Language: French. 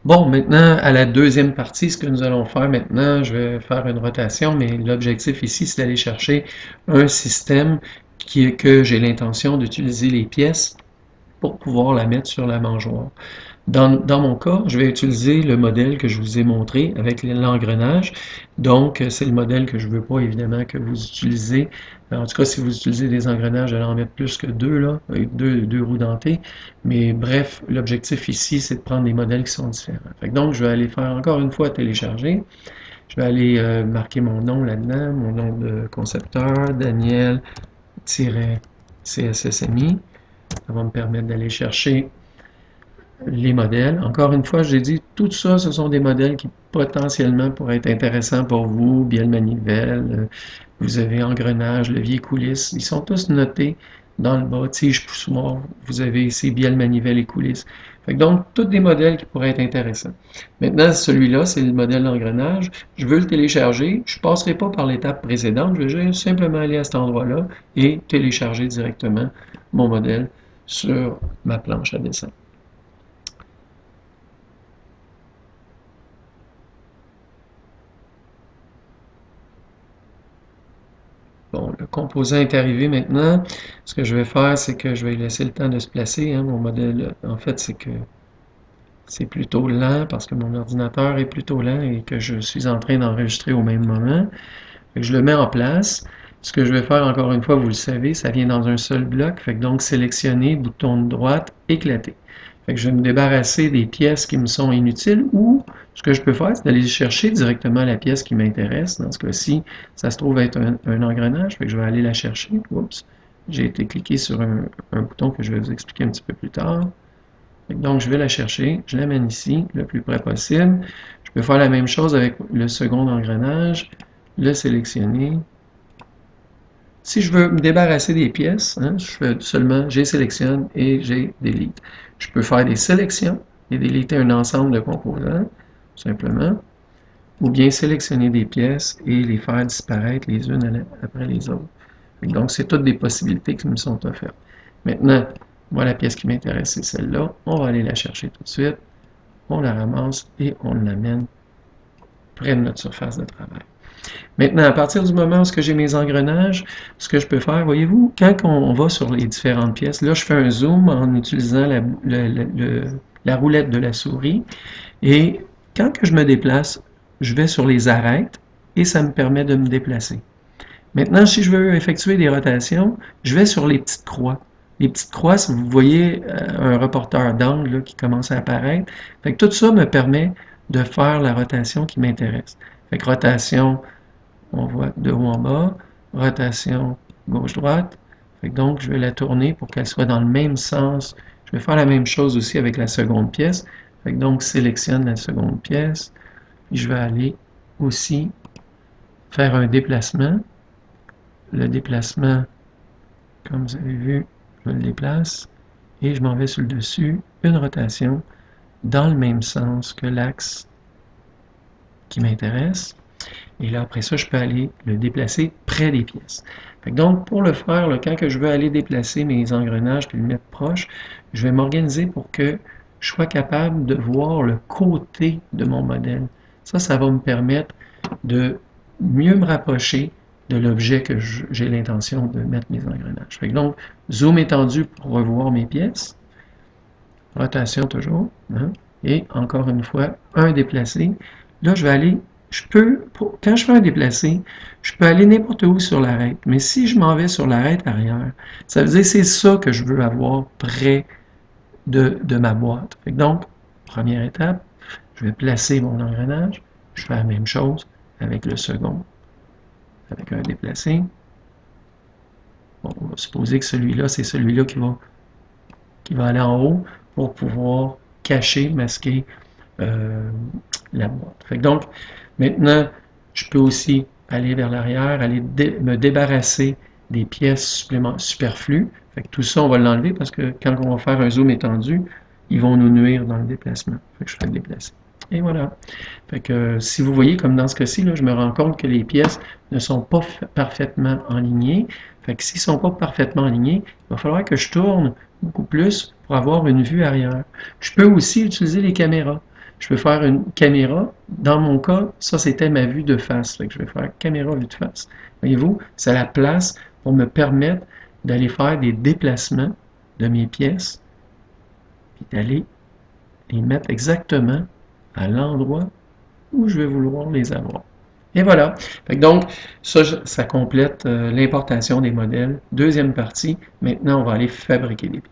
Bon, maintenant, à la deuxième partie, ce que nous allons faire maintenant, je vais faire une rotation, mais l'objectif ici, c'est d'aller chercher un système que j'ai l'intention d'utiliser les pièces pour pouvoir la mettre sur la mangeoire. Dans mon cas, je vais utiliser le modèle que je vous ai montré avec l'engrenage. Donc, c'est le modèle que je ne veux pas, évidemment, que vous utilisez. En tout cas, si vous utilisez des engrenages, j'allais en mettre plus que deux, là, avec deux roues dentées. Mais bref, l'objectif ici, c'est de prendre des modèles qui sont différents. Fait que donc, je vais aller faire encore une fois télécharger. Je vais aller marquer mon nom là-dedans, mon nom de concepteur, Daniel-CSSMI. Ça va me permettre d'aller chercher les modèles. Encore une fois, j'ai dit, tout ça, ce sont des modèles qui potentiellement pourraient être intéressants pour vous. Bielle manivelle, vous avez engrenage, levier coulisses. Ils sont tous notés dans le bas. Tige poussoir, vous avez ici bielle manivelle et coulisses. Fait que donc, tous des modèles qui pourraient être intéressants. Maintenant, celui-là, c'est le modèle d'engrenage. Je veux le télécharger. Je ne passerai pas par l'étape précédente. Je vais simplement aller à cet endroit-là et télécharger directement mon modèle sur ma planche à dessin. Bon, le composant est arrivé maintenant. Ce que je vais faire, c'est que je vais laisser le temps de se placer. Mon modèle, en fait, c'est que c'est plutôt lent parce que mon ordinateur est plutôt lent et que je suis en train d'enregistrer au même moment. Fait que je le mets en place. Ce que je vais faire, encore une fois, vous le savez, ça vient dans un seul bloc. Fait que donc, sélectionner, bouton de droite, éclater. Fait que je vais me débarrasser des pièces qui me sont inutiles ou ce que je peux faire, c'est d'aller chercher directement la pièce qui m'intéresse. Dans ce cas-ci, ça se trouve être un engrenage. Fait que je vais aller la chercher. Oups, j'ai été cliqué sur un bouton que je vais vous expliquer un petit peu plus tard. Donc, je vais la chercher, je l'amène ici, le plus près possible. Je peux faire la même chose avec le second engrenage, le sélectionner. Si je veux me débarrasser des pièces, je fais seulement j'ai sélectionne et j'ai delete. Je peux faire des sélections et déliter un ensemble de composants, simplement, ou bien sélectionner des pièces et les faire disparaître les unes après les autres. Donc, c'est toutes des possibilités qui me sont offertes. Maintenant, moi, la pièce qui m'intéresse, c'est celle-là. On va aller la chercher tout de suite. On la ramasse et on l'amène près de notre surface de travail. Maintenant, à partir du moment où j'ai mes engrenages, ce que je peux faire, voyez-vous, quand on va sur les différentes pièces, là, je fais un zoom en utilisant la roulette de la souris. Et quand que je me déplace, je vais sur les arêtes et ça me permet de me déplacer. Maintenant, si je veux effectuer des rotations, je vais sur les petites croix. Les petites croix, si vous voyez un reporter d'angle qui commence à apparaître, fait que tout ça me permet de faire la rotation qui m'intéresse. Fait que rotation, on voit de haut en bas, rotation gauche-droite. Donc, je vais la tourner pour qu'elle soit dans le même sens. Je vais faire la même chose aussi avec la seconde pièce. Donc, sélectionne la seconde pièce. Puis je vais aller aussi faire un déplacement. Le déplacement, comme vous avez vu, je le déplace et je m'en vais sur le dessus, une rotation dans le même sens que l'axe qui m'intéresse. Et là, après ça, je peux aller le déplacer près des pièces. Donc, pour le faire, là, quand que je veux aller déplacer mes engrenages et le mettre proche, je vais m'organiser pour que je sois capable de voir le côté de mon modèle. Ça va me permettre de mieux me rapprocher de l'objet que j'ai l'intention de mettre mes engrenages. Donc, zoom étendu pour revoir mes pièces. Rotation toujours. Et encore une fois, un déplacé. Là, je vais aller, quand je fais un déplacé, je peux aller n'importe où sur l'arête. Mais si je m'en vais sur l'arête arrière, ça veut dire que c'est ça que je veux avoir près de ma boîte. Donc, première étape, je vais placer mon engrenage. Je fais la même chose avec le second, avec un déplacé. Bon, on va supposer que celui-là, c'est celui-là qui va aller en haut pour pouvoir cacher, masquer la boîte. Donc, maintenant, je peux aussi aller vers l'arrière, aller me débarrasser des pièces superflues. Tout ça, on va l'enlever parce que quand on va faire un zoom étendu, ils vont nous nuire dans le déplacement. Je fais le déplacer. Et voilà. Si vous voyez, comme dans ce cas-ci, je me rends compte que les pièces ne sont pas parfaitement alignées. S'ils ne sont pas parfaitement alignés, il va falloir que je tourne beaucoup plus pour avoir une vue arrière. Je peux aussi utiliser les caméras. Je peux faire une caméra. Dans mon cas, ça c'était ma vue de face. Fait que je vais faire caméra vue de face. Voyez-vous, c'est la place pour me permettre d'aller faire des déplacements de mes pièces, puis d'aller les mettre exactement à l'endroit où je vais vouloir les avoir. Et voilà. Fait que donc, ça complète l'importation des modèles. Deuxième partie, maintenant on va aller fabriquer des pièces.